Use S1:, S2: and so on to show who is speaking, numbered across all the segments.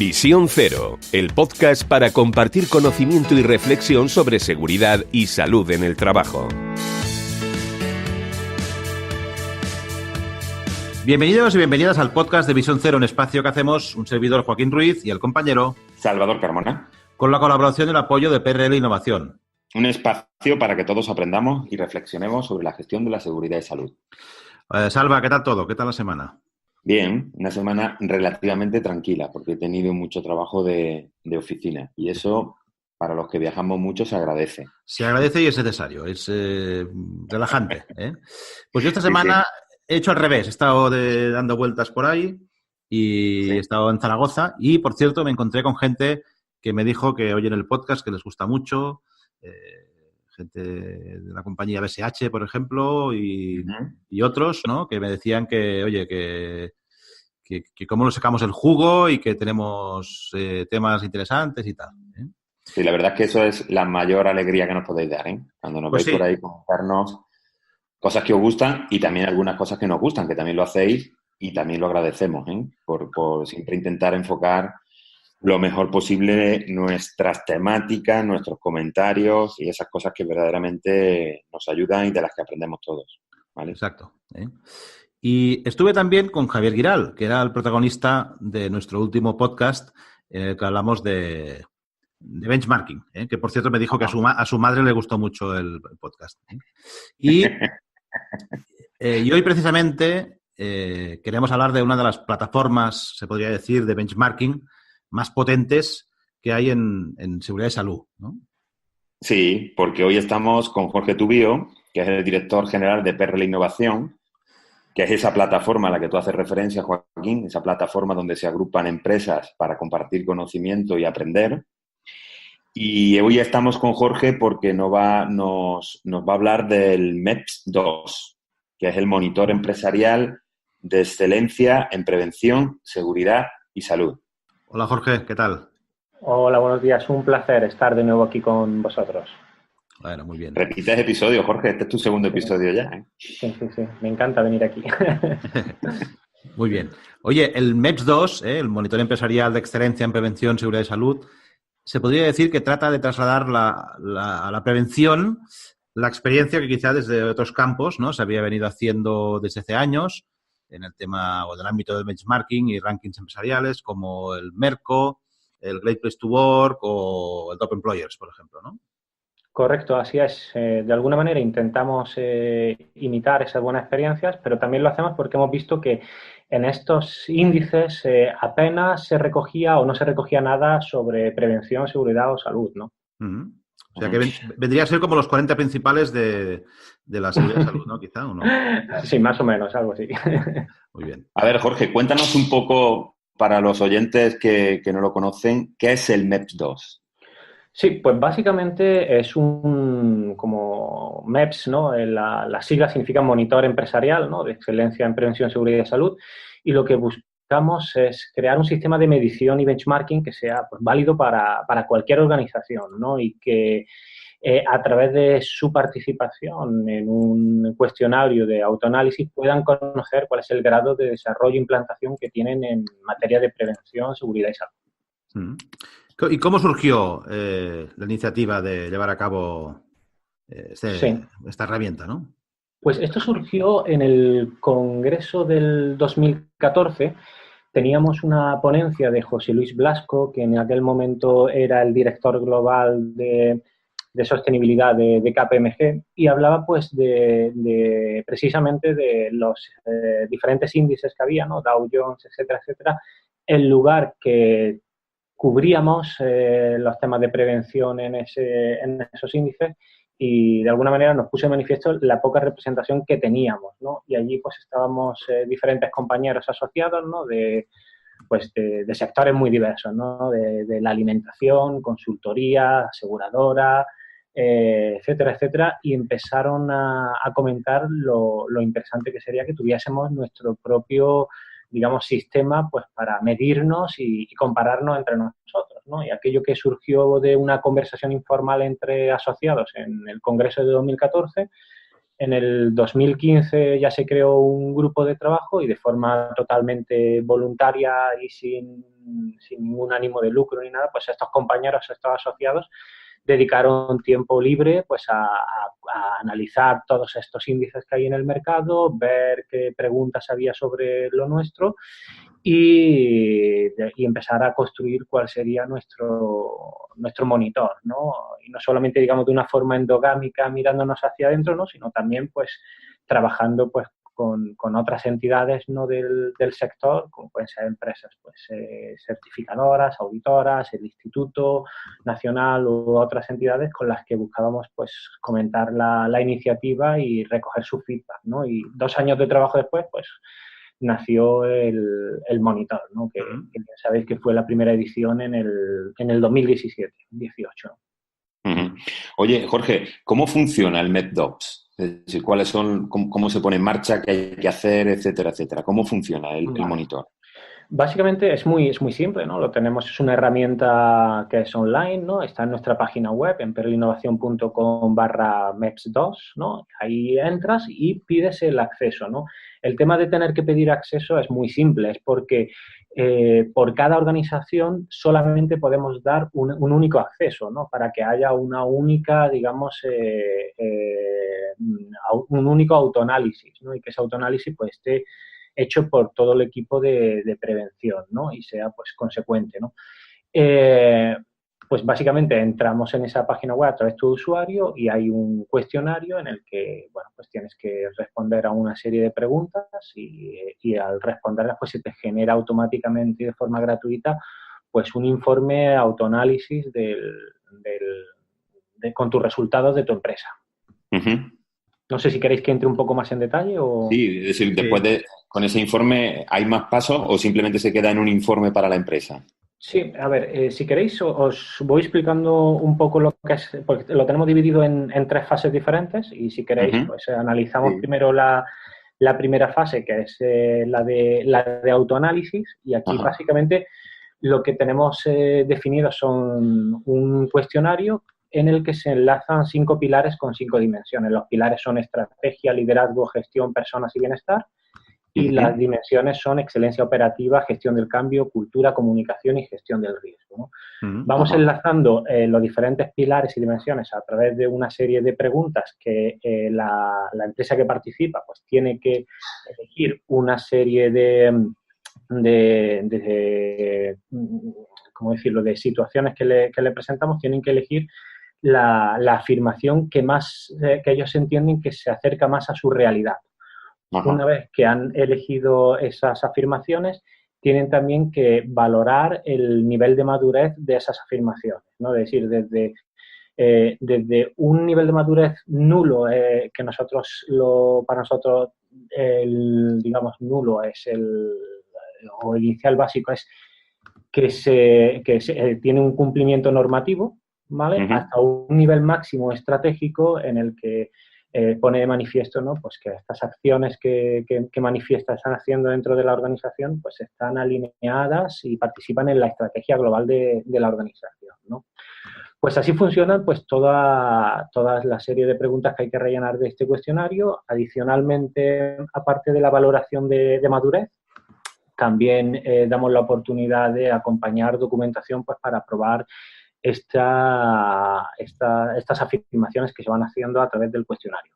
S1: Visión Cero, el podcast para compartir conocimiento y reflexión sobre seguridad y salud en el trabajo.
S2: Bienvenidos y bienvenidas al podcast de Visión Cero, un espacio que hacemos un servidor Joaquín Ruiz y el compañero
S3: Salvador Carmona,
S2: con la colaboración y el apoyo de PRL Innovación.
S3: Un espacio para que todos aprendamos y reflexionemos sobre la gestión de la seguridad y salud.
S2: Salva, ¿qué tal todo? ¿Qué tal la semana?
S3: Bien, una semana relativamente tranquila porque he tenido mucho trabajo de oficina y eso, para los que viajamos mucho, se agradece.
S2: Se agradece y es necesario, es relajante. Pues yo esta semana he hecho al revés, he estado dando vueltas por ahí y he estado en Zaragoza y, por cierto, me encontré con gente que me dijo que oyen el podcast, que les gusta mucho, gente de la compañía BSH, por ejemplo, y otros, ¿no? Que me decían que, oye, que cómo nos sacamos el jugo y que tenemos temas interesantes y tal.
S3: Sí, la verdad es que eso es la mayor alegría que nos podéis dar, ¿eh? Cuando nos
S2: Pues
S3: veis por ahí contarnos cosas que os gustan y también algunas cosas que nos gustan, que también lo hacéis y también lo agradecemos, ¿eh? Por siempre intentar enfocar lo mejor posible nuestras temáticas, nuestros comentarios y esas cosas que verdaderamente nos ayudan y de las que aprendemos todos, ¿vale?
S2: Exacto. Y estuve también con Javier Giral, que era el protagonista de nuestro último podcast en el que hablamos de benchmarking, que por cierto me dijo que a su madre le gustó mucho el podcast. Y hoy precisamente queremos hablar de una de las plataformas, se podría decir, de benchmarking más potentes que hay en seguridad y salud, ¿no?
S3: Sí, porque hoy estamos con Jorge Tubío, que es el director general de PRL Innovación, que es esa plataforma a la que tú haces referencia, Joaquín, esa plataforma donde se agrupan empresas para compartir conocimiento y aprender. Y hoy estamos con Jorge porque nos va a hablar del MEPS 2, que es el Monitor Empresarial de Excelencia en Prevención, Seguridad y Salud.
S2: Hola, Jorge, ¿qué tal?
S4: Hola, buenos días. Un placer estar de nuevo aquí con vosotros.
S2: Bueno, muy bien.
S3: Repites episodio, Jorge. Este es tu segundo episodio ya, ¿eh?
S4: Sí. Me encanta venir aquí.
S2: Muy bien. Oye, el MEPS 2, el Monitor Empresarial de Excelencia en Prevención, Seguridad y Salud, se podría decir que trata de trasladar a la prevención la experiencia que quizá desde otros campos, ¿no?, se había venido haciendo desde hace años en el tema o del ámbito del benchmarking y rankings empresariales, como el Merco, el Great Place to Work o el Top Employers, por ejemplo, ¿no?
S4: Correcto, así es. De alguna manera intentamos imitar esas buenas experiencias, pero también lo hacemos porque hemos visto que en estos índices apenas se recogía o no se recogía nada sobre prevención, seguridad o salud, ¿no?
S2: Uh-huh. O sea, que vendría a ser como los 40 principales de la seguridad y salud, ¿no? Quizá, ¿o no?
S4: Sí, más o menos, algo así.
S2: Muy bien.
S3: A ver, Jorge, cuéntanos un poco, para los oyentes que no lo conocen, ¿qué es el MEPS 2?
S4: Sí, pues básicamente es como MEPS, ¿no? La sigla significa Monitor Empresarial, ¿no?, de Excelencia en Prevención, Seguridad y Salud, y lo que buscamos es crear un sistema de medición y benchmarking que sea, pues, válido para cualquier organización, ¿no?, y que a través de su participación en un cuestionario de autoanálisis puedan conocer cuál es el grado de desarrollo e implantación que tienen en materia de prevención, seguridad y salud.
S2: Uh-huh. ¿Y cómo surgió la iniciativa de llevar a cabo esta herramienta, no?
S4: Pues esto surgió en el Congreso del 2014. Teníamos una ponencia de José Luis Blasco, que en aquel momento era el director global de sostenibilidad de KPMG, y hablaba pues precisamente de los diferentes índices que había, ¿no?, Dow Jones, etcétera, etcétera, el lugar que cubríamos los temas de prevención en esos índices, y de alguna manera nos puso de manifiesto la poca representación que teníamos, ¿no? Y allí pues estábamos diferentes compañeros asociados, ¿no?, de sectores muy diversos, ¿no?, de la alimentación, consultoría, aseguradora, etcétera, etcétera, y empezaron a comentar lo interesante que sería que tuviésemos nuestro propio, digamos, sistema, pues, para medirnos y compararnos entre nosotros, ¿no? Y aquello que surgió de una conversación informal entre asociados en el Congreso de 2014 En el 2015 ya se creó un grupo de trabajo y de forma totalmente voluntaria y sin ningún ánimo de lucro ni nada, pues estos compañeros, estos asociados, dedicaron tiempo libre pues a analizar todos estos índices que hay en el mercado, ver qué preguntas había sobre lo nuestro y empezar a construir cuál sería nuestro monitor, ¿no? Y no solamente, digamos, de una forma endogámica mirándonos hacia adentro, ¿no? Sino también, pues, trabajando, pues, con otras entidades, ¿no? del sector, como pueden ser empresas, pues, certificadoras, auditoras, el Instituto Nacional u otras entidades con las que buscábamos, pues, comentar la iniciativa y recoger su feedback, ¿no? Y 2 años de trabajo después, pues, nació el Monitor, ¿no? Que ya sabéis que fue la primera edición en el 2017, 18.
S3: Uh-huh. Oye, Jorge, ¿cómo funciona el MEDDocs? Es decir, ¿cuáles son, cómo se pone en marcha, qué hay que hacer, etcétera, etcétera? ¿Cómo funciona el Monitor?
S4: Básicamente es muy simple, ¿no? Lo tenemos, es una herramienta que es online, ¿no? Está en nuestra página web, en perlinnovacion.com/MEPS2, ¿no? Ahí entras y pides el acceso, ¿no? El tema de tener que pedir acceso es muy simple, es porque por cada organización solamente podemos dar un único acceso, ¿no? Para que haya una única, digamos, un único autoanálisis, ¿no? Y que ese autoanálisis pues esté hecho por todo el equipo de prevención, ¿no? Y sea, pues, consecuente, ¿no? Pues, básicamente, entramos en esa página web a través de tu usuario y hay un cuestionario en el que, bueno, pues tienes que responder a una serie de preguntas y al responderlas, pues, se te genera automáticamente y de forma gratuita, pues, un informe autoanálisis con tus resultados de tu empresa.
S3: Uh-huh.
S4: No sé si queréis que entre un poco más en detalle o...
S3: Sí, es decir, después con ese informe, ¿hay más pasos o simplemente se queda en un informe para la empresa?
S4: Sí, a ver, si queréis os voy explicando un poco lo que es, porque lo tenemos dividido en 3 fases diferentes y si queréis, pues analizamos primero la primera fase, que es la de autoanálisis, y aquí básicamente lo que tenemos definido son un cuestionario en el que se enlazan 5 pilares con 5 dimensiones. Los pilares son estrategia, liderazgo, gestión, personas y bienestar. Y las dimensiones son excelencia operativa, gestión del cambio, cultura, comunicación y gestión del riesgo, ¿no? Vamos enlazando los diferentes pilares y dimensiones a través de una serie de preguntas que la empresa que participa pues tiene que elegir una serie de ¿cómo decirlo?, de situaciones que le presentamos. Tienen que elegir la afirmación que ellos entienden que se acerca más a su realidad. Una vez que han elegido esas afirmaciones, tienen también que valorar el nivel de madurez de esas afirmaciones, ¿no? Es decir, desde un nivel de madurez nulo, que para nosotros, digamos, nulo es o el inicial básico es que tiene un cumplimiento normativo, ¿vale? Hasta un nivel máximo estratégico en el que pone de manifiesto, ¿no? Pues que estas acciones que manifiesta están haciendo dentro de la organización, pues están alineadas y participan en la estrategia global de la organización, ¿no? Pues así funcionan pues toda la serie de preguntas que hay que rellenar de este cuestionario. Adicionalmente, aparte de la valoración de madurez, también damos la oportunidad de acompañar documentación pues para probar estas afirmaciones que se van haciendo a través del cuestionario.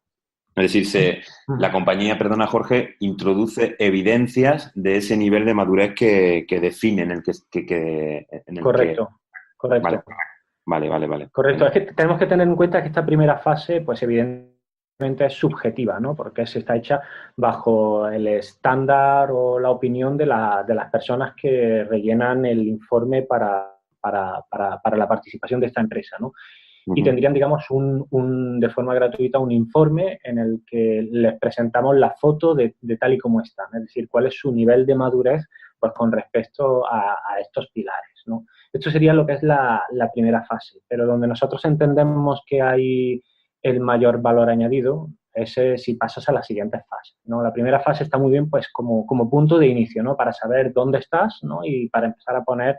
S3: Es decir, la compañía, perdona Jorge, introduce evidencias de ese nivel de madurez que definen en el
S4: Correcto.
S3: Vale.
S4: Correcto. Es que tenemos que tener en cuenta que esta primera fase, pues evidentemente es subjetiva, ¿no? Porque está hecha bajo el estándar o la opinión de las personas que rellenan el informe para la participación de esta empresa, ¿no? Y tendrían, digamos, de forma gratuita un informe en el que les presentamos la foto de tal y como están, es decir, cuál es su nivel de madurez pues con respecto a estos pilares, ¿no? Esto sería lo que es la primera fase, pero donde nosotros entendemos que hay el mayor valor añadido es si pasas a la siguiente fase, ¿no? La primera fase está muy bien pues como punto de inicio, ¿no? Para saber dónde estás, ¿no? Y para empezar a poner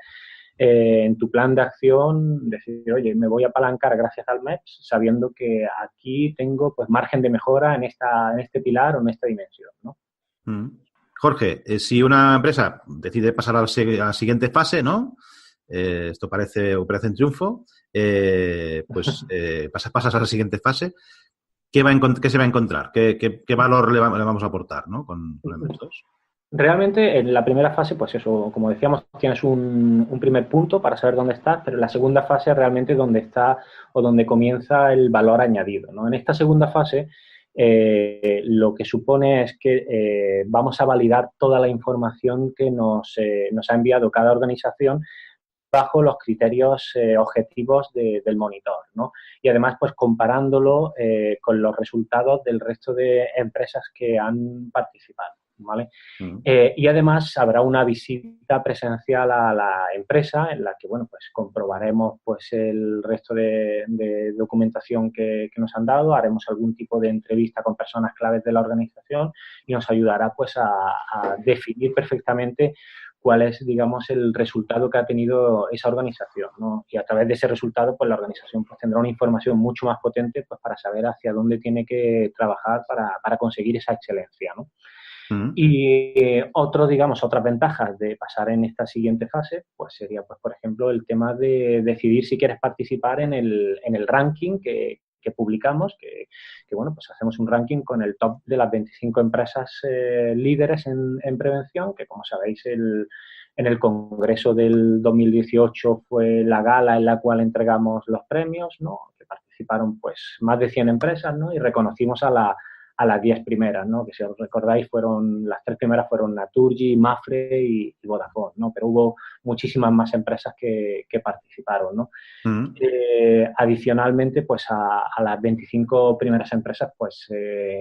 S4: en tu plan de acción decir, oye, me voy a apalancar gracias al MEPS sabiendo que aquí tengo pues margen de mejora en este pilar o en esta dimensión, ¿no?
S2: Jorge, si una empresa decide pasar a la siguiente fase, ¿no? Esto parece Operación Triunfo, pues pasas a la siguiente fase. ¿Qué se va a encontrar? ¿Qué valor le vamos a aportar, ¿no? con el MEPS 2?
S4: Realmente, en la primera fase, pues eso, como decíamos, tienes un primer punto para saber dónde estás, pero en la segunda fase realmente es donde está o donde comienza el valor añadido, ¿no? En esta segunda fase, lo que supone es que vamos a validar toda la información que nos ha enviado cada organización bajo los criterios objetivos del monitor, ¿no? Y además, pues comparándolo con los resultados del resto de empresas que han participado, ¿vale? Y además habrá una visita presencial a la empresa en la que, bueno, pues comprobaremos pues el resto de documentación que nos han dado, haremos algún tipo de entrevista con personas claves de la organización y nos ayudará pues a definir perfectamente cuál es, digamos, el resultado que ha tenido esa organización, ¿no? Y a través de ese resultado, pues la organización pues, tendrá una información mucho más potente pues, para saber hacia dónde tiene que trabajar para conseguir esa excelencia, ¿no? Y otras ventajas de pasar en esta siguiente fase, pues sería, pues, por ejemplo, el tema de decidir si quieres participar en el ranking que publicamos, que, bueno, pues hacemos un ranking con el top de las 25 empresas líderes en prevención, que como sabéis, en el Congreso del 2018 fue la gala en la cual entregamos los premios, ¿no? Que participaron pues más de 100 empresas, ¿no? Y reconocimos a las 10 primeras, ¿no? Que si os recordáis, las 3 primeras fueron Naturgy, Mapfre y Vodafone, ¿no? Pero hubo muchísimas más empresas que participaron, ¿no? Adicionalmente, pues a las 25 primeras empresas, pues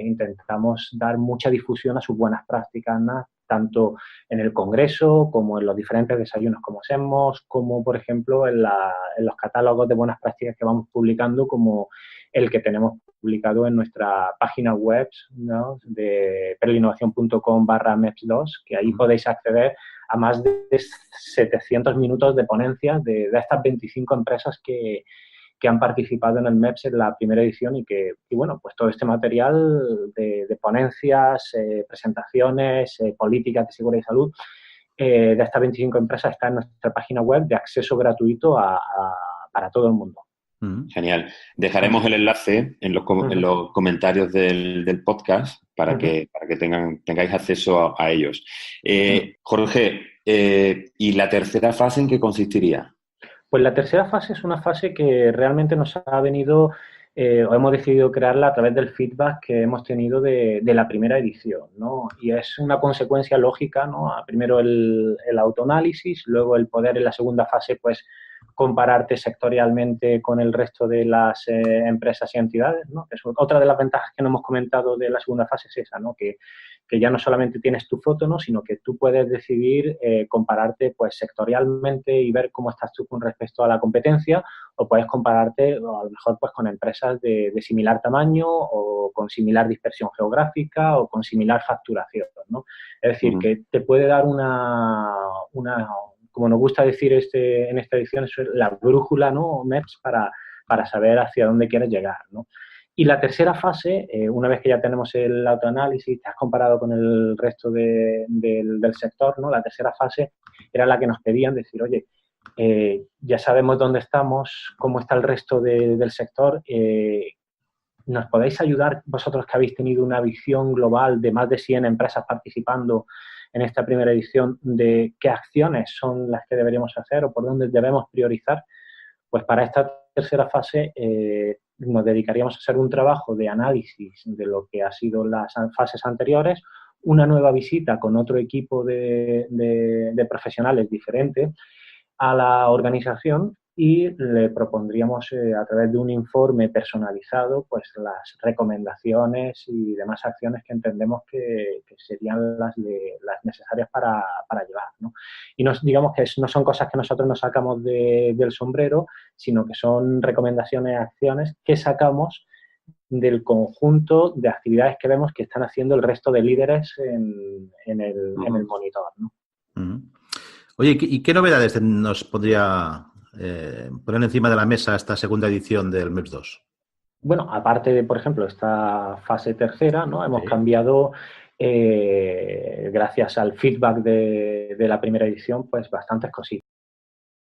S4: intentamos dar mucha difusión a sus buenas prácticas, ¿no? Tanto en el Congreso como en los diferentes desayunos como hacemos, como por ejemplo en los catálogos de buenas prácticas que vamos publicando, como el que tenemos publicado en nuestra página web, ¿no? De perlinnovacion.com/MEPS2, que ahí podéis acceder a más de 700 minutos de ponencias de estas 25 empresas que han participado en el MEPS en la primera edición y bueno, pues todo este material de ponencias, presentaciones, políticas de seguridad y salud de estas 25 empresas está en nuestra página web de acceso gratuito para todo el mundo.
S3: Genial. Dejaremos el enlace en los comentarios del podcast para que tengáis acceso a ellos. Jorge, ¿y la tercera fase en qué consistiría?
S4: Pues la tercera fase es una fase que realmente nos ha venido o hemos decidido crearla a través del feedback que hemos tenido de la primera edición, ¿no? Y es una consecuencia lógica, ¿no? Primero el autoanálisis, luego el poder en la segunda fase, pues, compararte sectorialmente con el resto de las empresas y entidades, ¿no? Es otra de las ventajas que no hemos comentado de la segunda fase es esa, ¿no? Que ya no solamente tienes tu foto, ¿no? Sino que tú puedes decidir compararte pues sectorialmente y ver cómo estás tú con respecto a la competencia, o puedes compararte o a lo mejor pues con empresas de similar tamaño o con similar dispersión geográfica o con similar facturación, ¿no? Es decir, que te puede dar una como nos gusta decir en esta edición, es la brújula, ¿no? MEPS para saber hacia dónde quieres llegar, ¿no? Y la tercera fase, una vez que ya tenemos el autoanálisis, te has comparado con el resto del sector, ¿no? La tercera fase era la que nos pedían decir, oye, ya sabemos dónde estamos, cómo está el resto del sector, ¿nos podéis ayudar vosotros que habéis tenido una visión global de más de 100 empresas participando en esta primera edición de qué acciones son las que deberíamos hacer o por dónde debemos priorizar? Pues para esta tercera fase nos dedicaríamos a hacer un trabajo de análisis de lo que han sido las fases anteriores, una nueva visita con otro equipo de profesionales diferente a la organización y le propondríamos a través de un informe personalizado pues las recomendaciones y demás acciones que entendemos que serían las necesarias para llevar, ¿no? Y digamos que no son cosas que nosotros nos sacamos del sombrero, sino que son recomendaciones, acciones que sacamos del conjunto de actividades que vemos que están haciendo el resto de líderes en el monitor, ¿no?
S2: Oye, ¿y qué novedades nos podría poner encima de la mesa esta segunda edición del MEPS 2?
S4: Bueno, aparte de, por ejemplo, esta fase tercera, ¿no? Hemos
S2: Sí.
S4: cambiado, gracias al feedback de la primera edición, pues bastantes cositas.